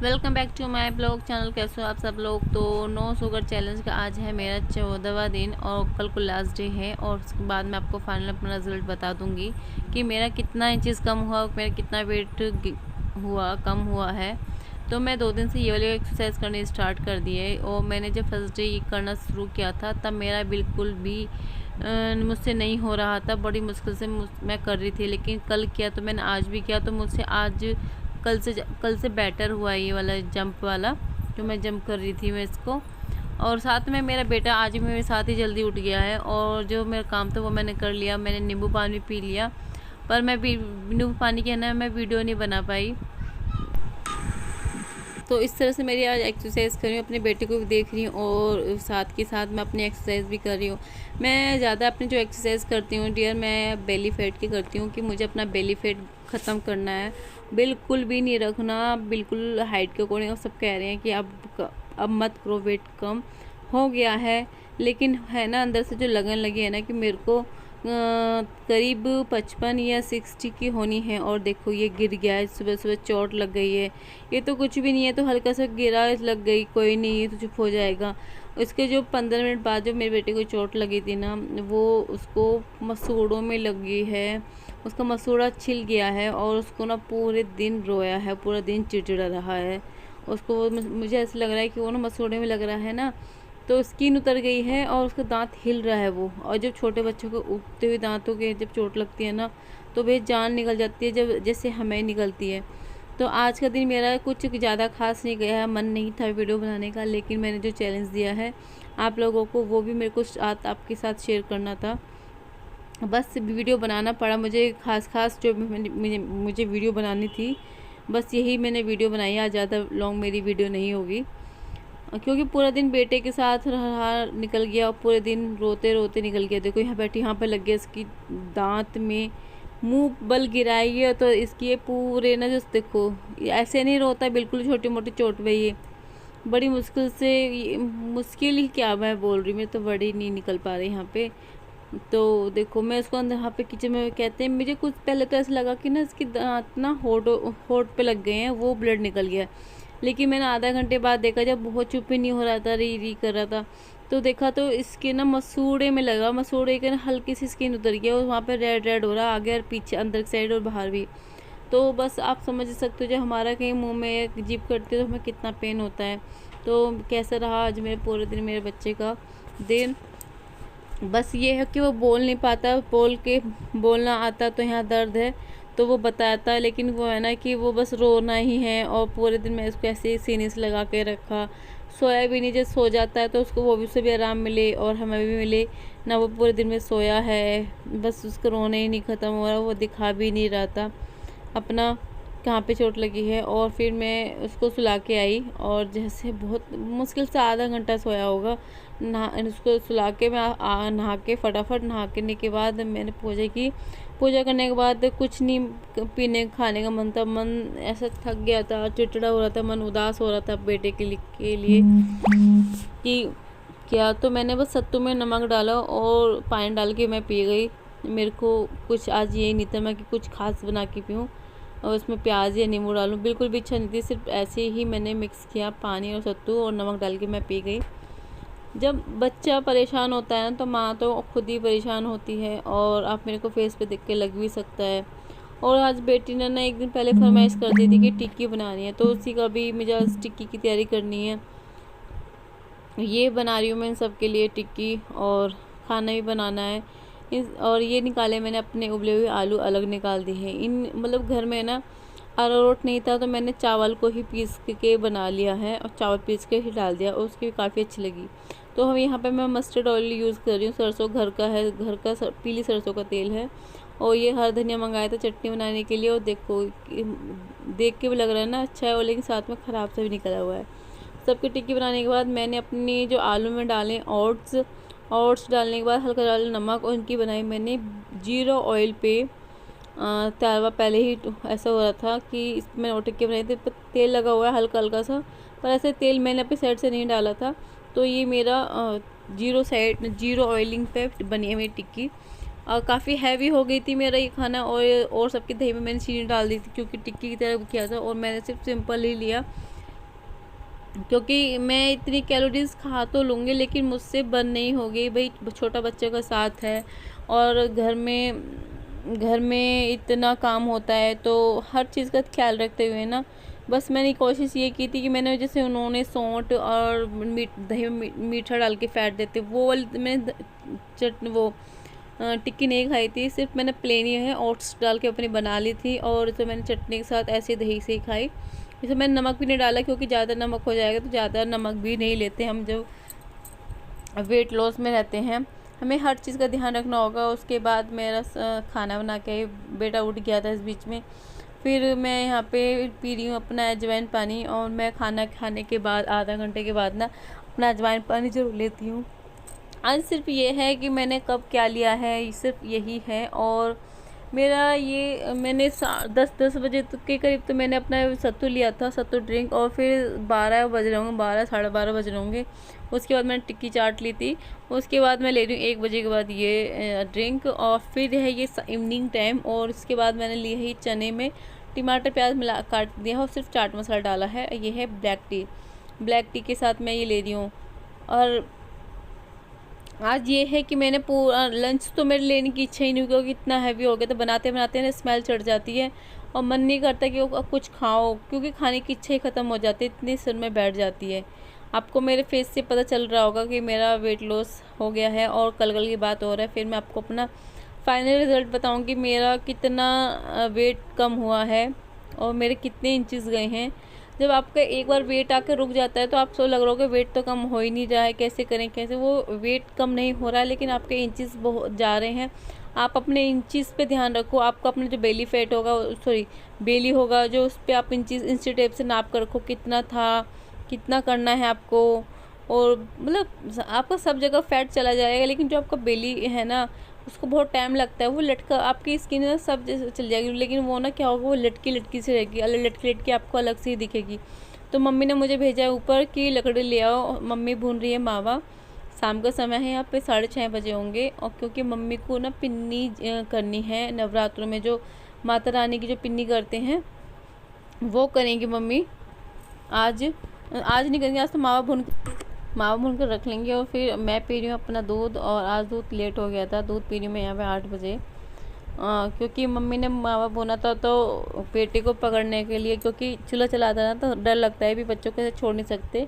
Welcome back to my blog channel. कैसे हो आप सब लोग। तो नो शुगर चैलेंज का आज है मेरा 14वां दिन और कल को लास्ट डे है और उसके बाद मैं आपको फाइनल अपना रिजल्ट बता दूंगी कि मेरा कितना इंचेस कम हुआ, मेरा कितना वेट कम हुआ है। तो मैं 2 दिन से ये वाली एक्सरसाइज करनी स्टार्ट कर दी है और मैंने जब फर्स्ट डे ये करना शुरू किया था तब मेरा बिल्कुल भी मुझसे नहीं हो रहा था। बड़ी मुश्किल से मैं कर रही थी, लेकिन कल किया तो मैंने आज भी किया तो मुझसे आज कल से बेटर हुआ ये वाला जंप वाला जो मैं जंप कर रही थी मैं इसको। और साथ में मेरा बेटा आज भी मेरे साथ ही जल्दी उठ गया है और जो मेरा काम था वो मैंने कर लिया। मैंने नींबू पानी पी लिया, पर मैं नींबू पानी के ना मैं वीडियो नहीं बना पाई। तो इस तरह से मेरी आज एक्सरसाइज कर रही हूँ, अपने बेटे को भी देख रही हूँ और साथ के साथ मैं अपनी एक्सरसाइज भी कर रही हूँ। मैं ज़्यादा अपनी जो एक्सरसाइज करती हूँ डियर, मैं बेली फैट की करती हूँ कि मुझे अपना बेली फैट ख़त्म करना है, बिल्कुल भी नहीं रखना, बिल्कुल हाइट के अकॉर्डिंग। सब कह रहे हैं कि अब मत करो, वेट कम हो गया है, लेकिन है ना अंदर से जो लगन लगी है ना कि मेरे को करीब 55 या 60 की होनी है। और देखो ये गिर गया है, सुबह सुबह चोट लग गई है। ये तो कुछ भी नहीं है, तो हल्का सा गिरा लग गई, कोई नहीं, ये तो चुप हो जाएगा। उसके जो 15 मिनट बाद जो मेरे बेटे को चोट लगी थी ना, वो उसको मसूड़ों में लगी है, उसका मसूड़ा छिल गया है और उसको ना पूरे दिन रोया है, पूरा दिन चिड़चिड़ा रहा है उसको। मुझे ऐसा लग रहा है कि वो ना मसूड़े में लग रहा है ना, तो स्किन उतर गई है और उसका दांत हिल रहा है वो। और जब छोटे बच्चों को उगते हुए दांतों के जब चोट लगती है ना, तो वे जान निकल जाती है, जब जैसे हमें निकलती है। तो आज का दिन मेरा कुछ ज़्यादा खास नहीं गया है, मन नहीं था वीडियो बनाने का, लेकिन मैंने जो चैलेंज दिया है आप लोगों को वो भी मेरे को आपके साथ शेयर करना था। बस वीडियो बनाना पड़ा मुझे, खास जो मुझे वीडियो बनानी थी, बस यही मैंने वीडियो बनाई। आज ज़्यादा लॉन्ग मेरी वीडियो नहीं होगी क्योंकि पूरा दिन बेटे के साथ रहा, निकल गया और पूरे दिन रोते रोते निकल गया। देखो यहाँ बैठी, यहाँ पे लग गया इसकी दांत में, मुंह बल गिराई है तो इसकी ये पूरे ना जो देखो ऐसे नहीं रोता, बिल्कुल छोटी मोटी चोट पे ये बड़ी मुश्किल से, मुश्किल ही क्या मैं बोल रही, मैं तो बड़ी नहीं निकल पा रही यहाँ पे। तो देखो मैं उसको अंदर यहाँ पे किचन में कहते हैं, मुझे कुछ पहले तो ऐसा लगा कि ना इसकी दांत ना होठ पे लग गए हैं, वो ब्लड निकल गया। लेकिन मैंने आधा घंटे बाद देखा, जब बहुत चुप ही नहीं हो रहा था, री कर रहा था, तो देखा तो इसके ना मसूड़े में लगा, मसूड़े के ना हल्की सी स्किन उतर गया और वहाँ पे रेड हो रहा, आगे और पीछे, अंदर की साइड और बाहर भी। तो बस आप समझ सकते हो जब हमारा कहीं मुंह में जीभ कटती है तो हमें कितना पेन होता है। तो कैसा रहा आज मेरे पूरे दिन मेरे बच्चे का दिन। बस ये है कि वो बोल नहीं पाता, बोलना आता तो यहाँ दर्द है तो वो बताता है, लेकिन वो है ना कि वो बस रोना ही है। और पूरे दिन मैं उसको ऐसे ही सीने से लगा के रखा, सोया भी नहीं। जब सो जाता है तो उसको वो भी से भी आराम मिले और हमें भी मिले ना। वो पूरे दिन में सोया है, बस उसका रोना ही नहीं ख़त्म हो रहा, वो दिखा भी नहीं रहा था अपना कहाँ पे चोट लगी है। और फिर मैं उसको सुला के आई और जैसे बहुत मुश्किल से आधा घंटा सोया होगा, नहा उसको सुला के मैं नहा के फटाफट नहा के बाद मैंने पूजा की। पूजा करने के बाद कुछ नहीं पीने खाने का मन था, मन ऐसा थक गया था, चिड़चिड़ा हो रहा था, मन उदास हो रहा था बेटे के लिए कि क्या। तो मैंने बस सत्तू में नमक डाला और पानी डाल के मैं पी गई। मेरे को कुछ आज यही नहीं था मैं कि कुछ खास बना के पीऊँ और उसमें प्याज या नींबू डालूं, बिल्कुल भी इच्छा नहीं थी। सिर्फ ऐसे ही मैंने मिक्स किया, पानी और सत्तू और नमक डाल के मैं पी गई। जब बच्चा परेशान होता है ना तो माँ तो खुद ही परेशान होती है, और आप मेरे को फेस पे देख के लग भी सकता है। और आज बेटी ने ना एक दिन पहले फरमाइश कर दी थी कि टिक्की बनानी है, तो उसी का भी मुझे आज टिक्की की तैयारी करनी है। ये बना रही हूँ मैं इन सब के लिए टिक्की, और खाना भी बनाना है। और ये निकाले मैंने अपने उबले हुए आलू अलग निकाल दिए हैं। इन मतलब घर में ना अरारोट नहीं था तो मैंने चावल को ही पीस के बना लिया है और चावल पीस के ही डाल दिया और उसकी भी काफ़ी अच्छी लगी। तो हम यहाँ पे मैं मस्टर्ड ऑयल यूज़ कर रही हूँ, सरसों घर का है, घर का पीली सरसों का तेल है। और ये हरा धनिया मंगाया था चटनी बनाने के लिए, और देखो देख के भी लग रहा है ना अच्छा है, और लेकिन साथ में ख़राब से भी निकला हुआ है। सबकी टिक्की बनाने के बाद मैंने अपनी जो आलू में डाले ओट्स डालने के बाद हल्का डाला नमक, और इनकी बनाई मैंने जीरो ऑयल पे। तवा पहले ही ऐसा हो रहा था कि इसमें और टिक्की बनाई थी, पर तेल लगा हुआ है हल्का हल्का सा, पर ऐसे तेल मैंने अपनी साइड से नहीं डाला था। तो ये मेरा जीरो ऑयलिंग पे बनी है मेरी टिक्की। और काफ़ी हैवी हो गई थी मेरा ये खाना, और सबकी दही में मैंने चीनी डाल दी थी क्योंकि टिक्की की तरह किया था, और मैंने सिर्फ सिंपल ही लिया क्योंकि मैं इतनी कैलोरीज खा तो लूँगी लेकिन मुझसे बर्न नहीं होगी भाई, छोटा बच्चे का साथ है और घर में इतना काम होता है, तो हर चीज़ का ख्याल रखते हुए ना बस मैंने कोशिश ये की थी कि मैंने, जैसे उन्होंने सौंठ और दही में मीठा डाल के फ़ैट देते, वो वाली मैंने टिक्की नहीं खाई थी। सिर्फ मैंने प्लेन ही है ओट्स डाल के अपनी बना ली थी, और तो मैंने चटनी के साथ ऐसे दही से ही खाई। इसमें मैंने नमक भी नहीं डाला क्योंकि ज़्यादा नमक हो जाएगा, तो ज़्यादा नमक भी नहीं लेते हम जब वेट लॉस में रहते हैं। हमें हर चीज़ का ध्यान रखना होगा। उसके बाद मेरा खाना बना के बेटा उठ गया था इस बीच में, फिर मैं यहाँ पे पी रही हूँ अपना अजवाइन पानी, और मैं खाना खाने के बाद आधा घंटे के बाद ना अपना अजवाइन पानी ज़रूर लेती हूँ। आज सिर्फ ये है कि मैंने कब क्या लिया है, सिर्फ यही है। और मेरा ये मैंने 10 बजे के करीब तो मैंने अपना सत्तू लिया था, सत्तू ड्रिंक, और फिर 12 बज रहे होंगे, 12 साढ़े 12 बज रहे होंगे। उसके बाद मैंने टिक्की चाट ली थी। उसके बाद मैं ले रही हूँ 1 बजे के बाद ये ड्रिंक, और फिर है ये इवनिंग टाइम। और उसके बाद मैंने ली है चने में टमाटर प्याज मिला काट दिया है और सिर्फ चाट मसाला डाला है। ये है ब्लैक टी, ब्लैक टी के साथ मैं ये ले रही हूँ। और आज ये है कि मैंने पूरा लंच तो मेरे लेने की इच्छा ही नहीं हुई क्योंकि इतना हैवी हो गया, तो बनाते बनाते ना स्मेल चढ़ जाती है और मन नहीं करता कि वो कुछ खाओ, क्योंकि खाने की इच्छा ही ख़त्म हो जाती है, इतनी सिर में बैठ जाती है। आपको मेरे फेस से पता चल रहा होगा कि मेरा वेट लॉस हो गया है और कल की बात हो रहा है। फिर मैं आपको अपना फाइनल रिज़ल्ट बताऊँगी मेरा कितना वेट कम हुआ है और मेरे कितने इंचज़ गए हैं। जब आपका एक बार वेट आकर रुक जाता है तो आप सब लग रहा होगा वेट तो कम हो ही नहीं रहा है, कैसे करें कैसे, वो वेट कम नहीं हो रहा है लेकिन आपके इंचेस बहुत जा रहे हैं। आप अपने इंचेस पे ध्यान रखो। आपका अपने जो बेली फैट होगा, सॉरी बेली होगा, जो उस पर आप इंचेस इंची टेप से नाप कर रखो कितना था, कितना करना है आपको। और मतलब आपका सब जगह फैट चला जाएगा, लेकिन जो आपका बेली है ना उसको बहुत टाइम लगता है। वो लटका आपकी स्किन ना सब जैसे चल जाएगी, लेकिन वो ना क्या होगा, वो लटकी लटकी से रहेगी, अलग लटकी लटकी आपको अलग से ही दिखेगी। तो मम्मी ने मुझे भेजा है ऊपर कि लकड़ी ले आओ, मम्मी भून रही है मावा। शाम का समय है, यहाँ पे 6:30 बजे होंगे। और क्योंकि मम्मी को ना पिन्नी करनी है नवरात्रों में, जो माता रानी की जो पिन्नी करते हैं वो करेंगी मम्मी। आज नहीं करेंगे, आज तो मावा भून कर रख लेंगे। और फिर मैं पी रही हूँ अपना दूध, और आज दूध लेट हो गया था, दूध पी रही हूँ मैं यहाँ पे 8 बजे। क्योंकि मम्मी ने मावा भुना था तो बेटे को पकड़ने के लिए, क्योंकि चूल्हा चलाता है ना तो डर लगता है भी, बच्चों को छोड़ नहीं सकते।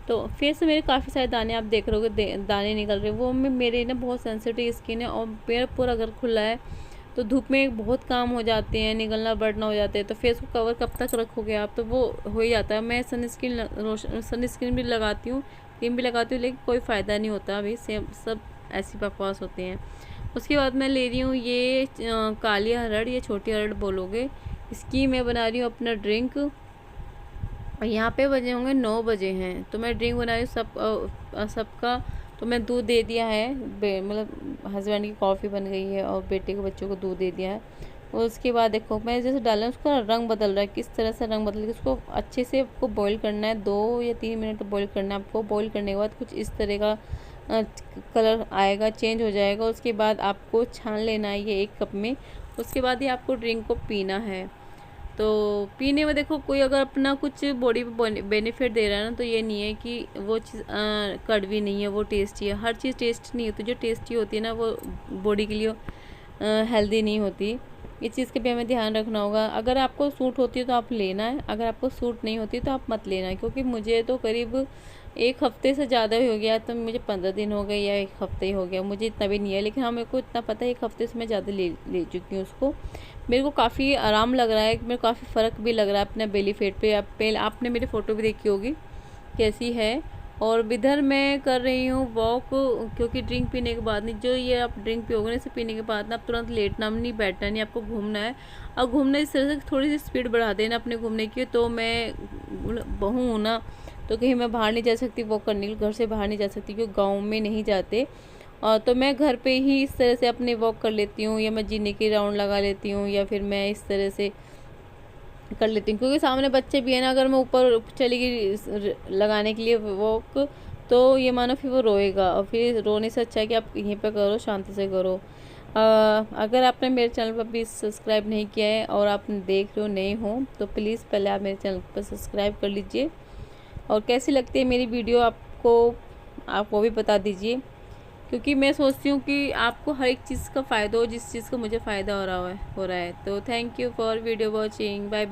तो फेस से मेरे काफ़ी सारे दाने आप देख रहे होगे, दाने निकल रहे हैं। वो मेरे ना बहुत सेंसिटिव स्किन है और मेरा पूरा घर खुला है, तो धूप में बहुत काम हो जाते हैं, निकलना बढ़ना हो जाते हैं। तो फेस को कवर कब तक रखोगे आप, तो वो हो ही जाता है। मैं सनस्क्रीन भी लगाती हूँ, क्रीम भी लगाती हूँ, लेकिन कोई फ़ायदा नहीं होता। अभी सेम सब ऐसी बकवास होते हैं। उसके बाद मैं ले रही हूँ ये काली अरहर, ये छोटी अरहर बोलोगे, इसकी मैं बना रही हूँ अपना ड्रिंक। और यहाँ पे बजे होंगे 9 बजे हैं, तो मैं ड्रिंक बना रही हूँ सबका। तो मैं दूध दे दिया है, मतलब हस्बैंड की कॉफ़ी बन गई है और बेटे को बच्चों को दूध दे दिया है। और उसके बाद देखो मैं जैसे डाला उसका रंग बदल रहा है, किस तरह से रंग बदल के उसको अच्छे से आपको बॉईल करना है, 2 या 3 मिनट बॉईल करना है आपको। बॉईल करने के बाद कुछ इस तरह का कलर आएगा, चेंज हो जाएगा। उसके बाद आपको छान लेना है ये 1 कप में। उसके बाद ही आपको ड्रिंक को पीना है। तो पीने में देखो कोई अगर अपना कुछ बॉडी पे बेनिफिट दे रहा है ना, तो ये नहीं है कि वो चीज़ कड़वी नहीं है, वो टेस्टी है। हर चीज़ टेस्ट नहीं होती, जो टेस्टी होती है ना वो बॉडी के लिए हेल्दी नहीं होती। इस चीज़ का भी हमें ध्यान रखना होगा। अगर आपको सूट होती है तो आप लेना है, अगर आपको सूट नहीं होती तो आप मत लेना है। क्योंकि मुझे तो करीब 1 हफ्ते से ज़्यादा ही हो गया, तो मुझे 15 दिन हो गए या 1 हफ्ते ही हो गया, मुझे इतना भी नहीं है। लेकिन हाँ मेरे को इतना पता है 1 हफ्ते से मैं ज़्यादा ले चुकी हूँ उसको। मेरे को काफ़ी आराम लग रहा है, मेरे को काफ़ी फ़र्क भी लग रहा है अपने बेली फेट पे। आपने मेरी फ़ोटो भी देखी होगी कैसी है। और इधर मैं कर रही हूँ वॉक, क्योंकि ड्रिंक पीने के बाद नहीं, जो ये आप ड्रिंक पियोगे ना, इसे पीने के बाद ना आप तुरंत लेटना नहीं, बैठना नहीं, आपको घूमना है। और घूमना इस तरह से थोड़ी सी स्पीड बढ़ा देना अपने घूमने की। तो मैं बहू हूँ ना, तो कहीं मैं बाहर नहीं जा सकती वॉक करने के लिए, घर से बाहर नहीं जा सकती क्योंकि गाँव में नहीं जाते। और तो मैं घर पे ही इस तरह से अपने वॉक कर लेती हूँ, या मैं जीने की राउंड लगा लेती हूँ, या फिर मैं इस तरह से कर लेती हूँ। क्योंकि सामने बच्चे भी है ना, अगर मैं ऊपर चली गई लगाने के लिए वॉक, तो ये मानो फिर वो रोएगा, और फिर रोने से अच्छा है कि आप यहीं पे करो, शांति से करो। अगर आपने मेरे चैनल पर अभी सब्सक्राइब नहीं किया है और आप देख रहे हो नए हो तो प्लीज़ पहले आप मेरे चैनल पर सब्सक्राइब कर लीजिए। और कैसी लगती है मेरी वीडियो आपको, आप वो भी बता दीजिए, क्योंकि मैं सोचती हूँ कि आपको हर एक चीज़ का फ़ायदा हो, जिस चीज़ का मुझे फ़ायदा हो रहा है। तो thank you for video watching. Bye bye.